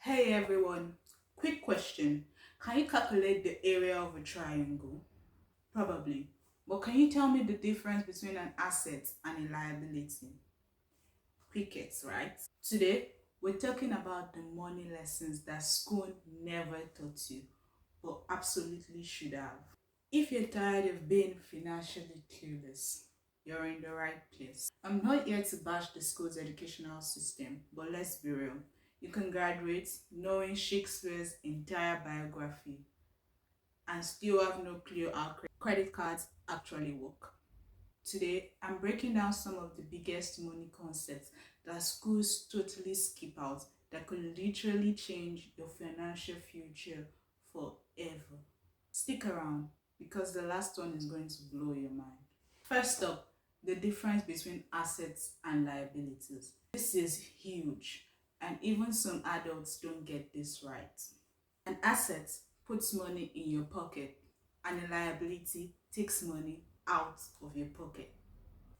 Hey everyone, quick question. Can you calculate the area of a triangle? Probably. But can you tell me the difference between an asset and a liability? Crickets, right? Today, we're talking about the money lessons that school never taught you, but absolutely should have. If you're tired of being financially clueless, you're in the right place. I'm not here to bash the school's educational system, but let's be real. You can graduate knowing Shakespeare's entire biography and still have no clue how credit cards actually work. Today, I'm breaking down some of the biggest money concepts that schools totally skip out that could literally change your financial future forever. Stick around because the last one is going to blow your mind. First up, the difference between assets and liabilities. This is huge, and even some adults don't get this right. An asset puts money in your pocket, and a liability takes money out of your pocket.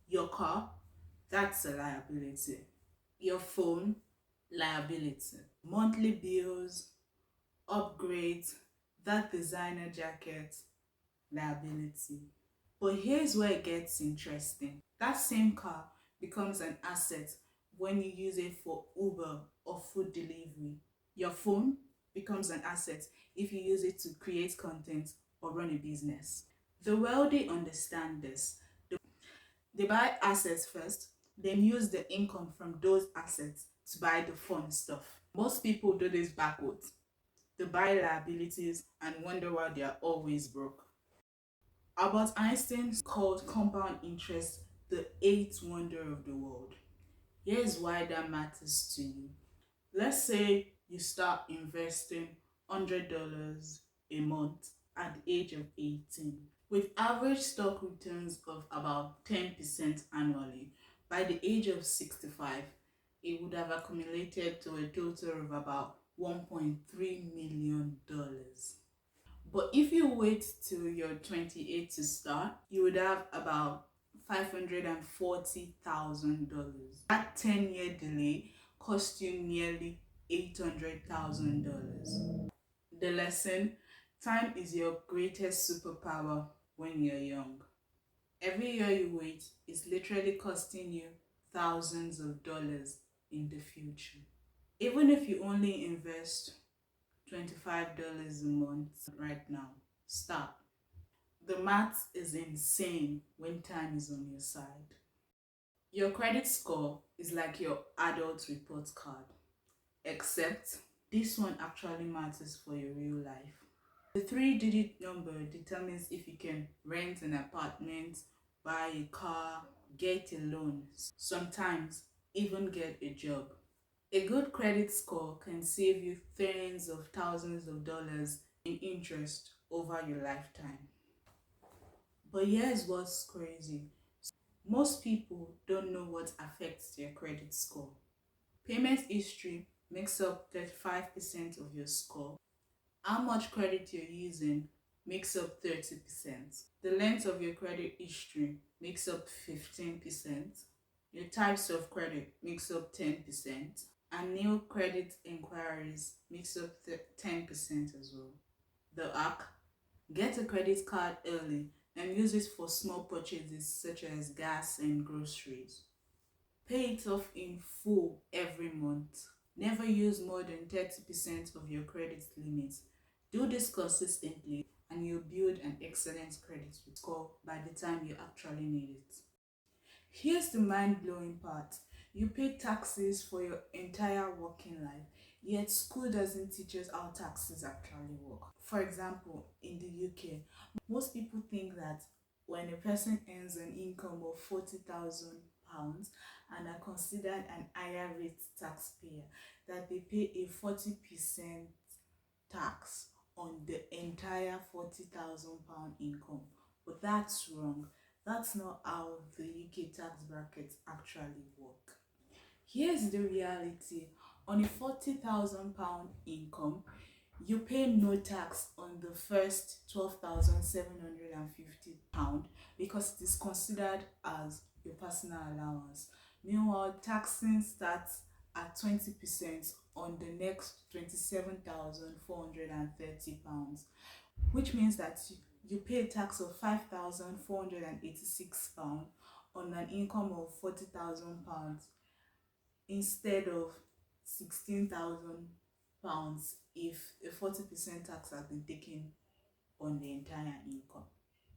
Your car, that's a liability. Your phone, liability. Monthly bills, upgrades, that designer jacket, liability. But here's where it gets interesting. That same car becomes an asset when you use it for Uber or food delivery. Your phone becomes an asset if you use it to create content or run a business. The wealthy understand this. They buy assets first, then use the income from those assets to buy the fun stuff. Most people do this backwards. They buy liabilities and wonder why they are always broke. Albert Einstein called compound interest the eighth wonder of the world. Here's why that matters to you. Let's say you start investing $100 a month at the age of 18. With average stock returns of about 10% annually, by the age of 65, it would have accumulated to a total of about $1.3 million. But if you wait till you're 28 to start, you would have about $540,000. That 10-year delay cost you nearly $800,000. The lesson: time is your greatest superpower when you're young. Every year you wait is literally costing you thousands of dollars in the future. Even if you only invest $25 a month right now, start. The math is insane when time is on your side. Your credit score is like your adult report card, except this one actually matters for your real life. The three-digit number determines if you can rent an apartment, buy a car, get a loan, sometimes even get a job. A good credit score can save you tens of thousands of dollars in interest over your lifetime. But here's what's crazy. Most people don't know what affects their credit score. Payment history makes up 35% of your score. How much credit you're using makes up 30%. The length of your credit history makes up 15%. Your types of credit makes up 10%. And new credit inquiries makes up 10% as well. The hack: get a credit card early and use it for small purchases such as gas and groceries. Pay it off in full every month. Never use more than 30% of your credit limit. Do this consistently and you'll build an excellent credit score by the time you actually need it. Here's the mind-blowing part. You pay taxes for your entire working life, yet school doesn't teach us how taxes actually work. For example, in the UK, most people think that when a person earns an income of £40,000 and are considered an higher rate taxpayer, that they pay a 40% tax on the entire £40,000 income. But that's wrong. That's not how the UK tax brackets actually work. Here's the reality. On a £40,000 income, you pay no tax on the first £12,750 because it is considered as your personal allowance. Meanwhile, taxing starts at 20% on the next £27,430, which means that you pay a tax of £5,486 on an income of £40,000 instead of £16,000 if a 40% tax has been taken on the entire income.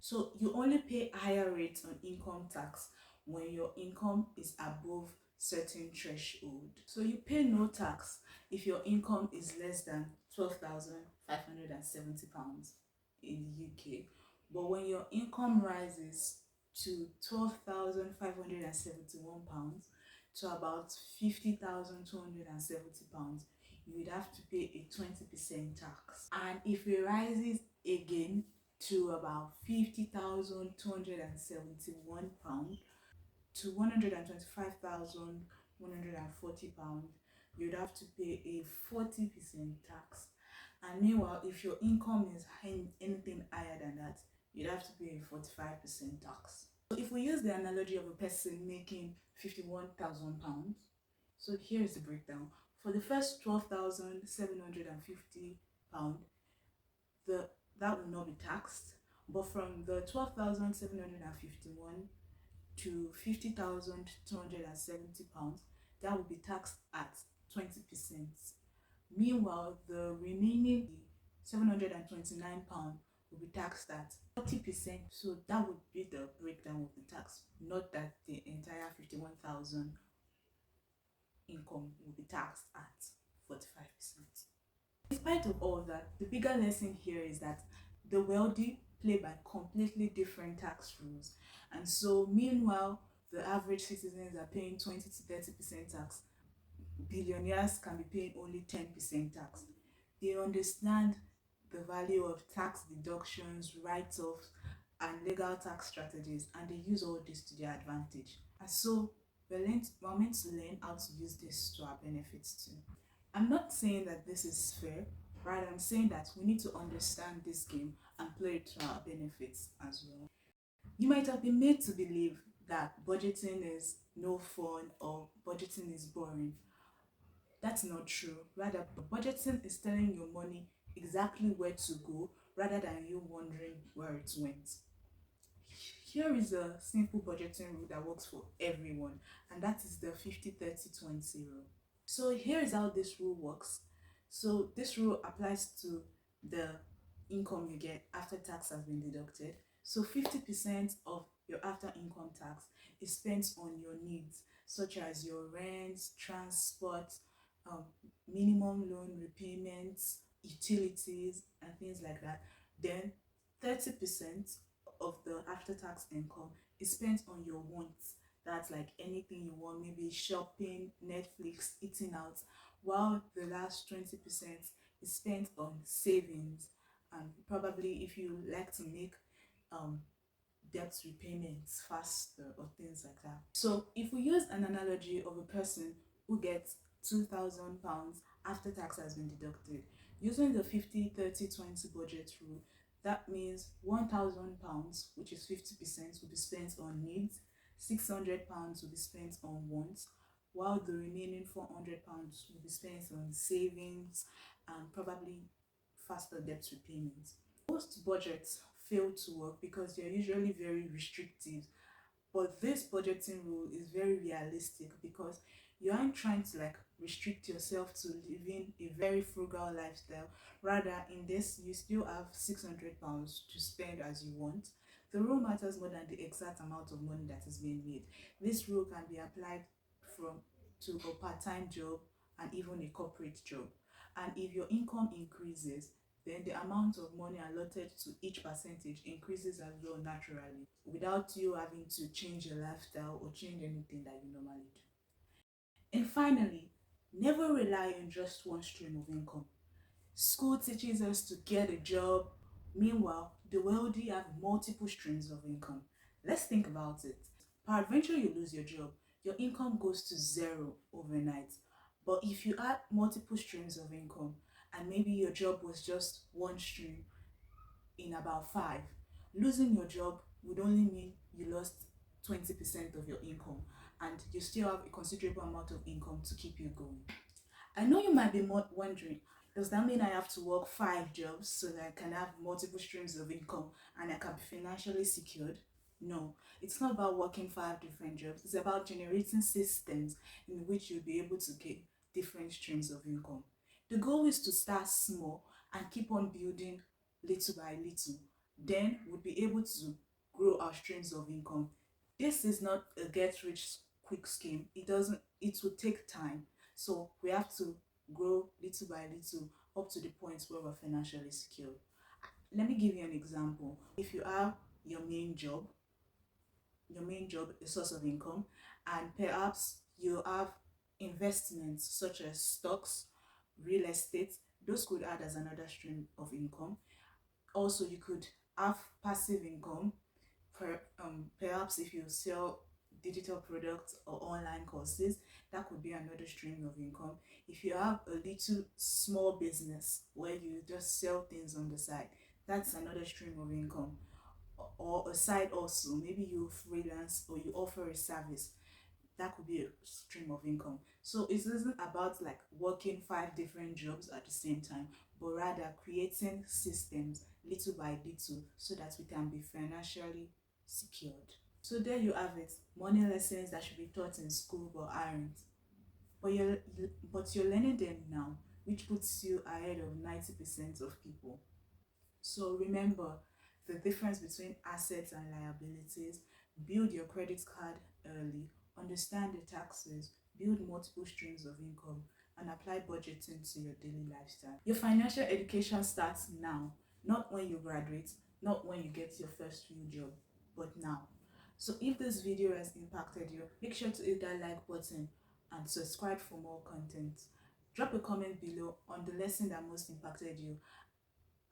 So you only pay higher rates on income tax when your income is above certain threshold. So you pay no tax if your income is less than £12,570 in the UK. But when your income rises to £12,571 to about £50,270, you would have to pay a 20% tax. And if it rises again to about £50,271 to £125,140, you'd have to pay a 40% tax. And meanwhile, if your income is anything higher than that, you'd have to pay a 45% tax. So if we use the analogy of a person making £51,000, so here is the breakdown. For the first £12,750, that will not be taxed. But from the 12,751 to £50,270, that will be taxed at 20%. Meanwhile, the remaining £729 will be taxed at 40%. So that would be the breakdown of the tax, not that the entire 51,000 income will be taxed at 45%. In spite of all that, the bigger lesson here is that the wealthy play by completely different tax rules. And so meanwhile, the average citizens are paying 20 to 30% tax. Billionaires can be paying only 10% tax. They understand the value of tax deductions, write-offs, and legal tax strategies, and they use all this to their advantage. And so we're meant to learn how to use this to our benefits too. I'm not saying that this is fair, rather I'm saying that we need to understand this game and play it to our benefits as well. You might have been made to believe that budgeting is no fun or budgeting is boring. That's not true. Rather, budgeting is telling your money exactly where to go rather than you wondering where it went. Here is a simple budgeting rule that works for everyone, and that is the 50-30-20 rule. So here is how this rule works. So this rule applies to the income you get after tax has been deducted. So 50% of your after income tax is spent on your needs, such as your rent, transport, minimum loan repayments, utilities, and things like that. Then 30% of the after tax income is spent on your wants. That's like anything you want, maybe shopping, Netflix, eating out, while the last 20% is spent on savings, and probably if you like to make debt repayments faster or things like that. So if we use an analogy of a person who gets £2,000 after tax has been deducted, using the 50-30-20 budget rule, that means £1,000, which is 50%, will be spent on needs, £600 will be spent on wants, while the remaining £400 will be spent on savings and probably faster debt repayments. Most budgets fail to work because they're usually very restrictive, but this budgeting rule is very realistic because you aren't trying to like restrict yourself to living a very frugal lifestyle. Rather, in this, you still have £600 to spend as you want. The rule matters more than the exact amount of money that is being made. This rule can be applied to a part-time job and even a corporate job. And if your income increases, then the amount of money allotted to each percentage increases as well naturally, without you having to change your lifestyle or change anything that you normally do. And finally, never rely on just one stream of income. School teaches us to get a job. Meanwhile, the wealthy have multiple streams of income. Let's think about it. Peradventure you lose your job, your income goes to zero overnight. But if you add multiple streams of income, and maybe your job was just one stream in about 5, losing your job would only mean you lost 20% of your income, and you still have a considerable amount of income to keep you going. I know you might be wondering, does that mean I have to work 5 jobs so that I can have multiple streams of income and I can be financially secured? No, it's not about working 5 different jobs. It's about generating systems in which you'll be able to get different streams of income. The goal is to start small and keep on building little by little. Then we'll be able to grow our streams of income. This is not a get rich quick scheme. It will take time. So we have to grow little by little up to the point where we're financially secure. Let me give you an example. If you have your main job, a source of income, and perhaps you have investments such as stocks, real estate, those could add as another stream of income. Also, you could have passive income. Perhaps if you sell digital products or online courses, that could be another stream of income. If you have a little small business where you just sell things on the side, that's another stream of income. Or a side also, maybe you freelance or you offer a service, that could be a stream of income. So it isn't about like working 5 different jobs at the same time, but rather creating systems little by little so that we can be financially secured. So there you have it, money lessons that should be taught in school but aren't. But you're learning them now, which puts you ahead of 90% of people. So remember the difference between assets and liabilities. Build your credit card early, understand the taxes, build multiple streams of income, and apply budgeting to your daily lifestyle. Your financial education starts now, not when you graduate, not when you get your first real job, but now. So if this video has impacted you, make sure to hit that like button and subscribe for more content. Drop a comment below on the lesson that most impacted you,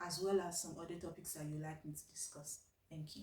as well as some other topics that you'd like me to discuss. Thank you.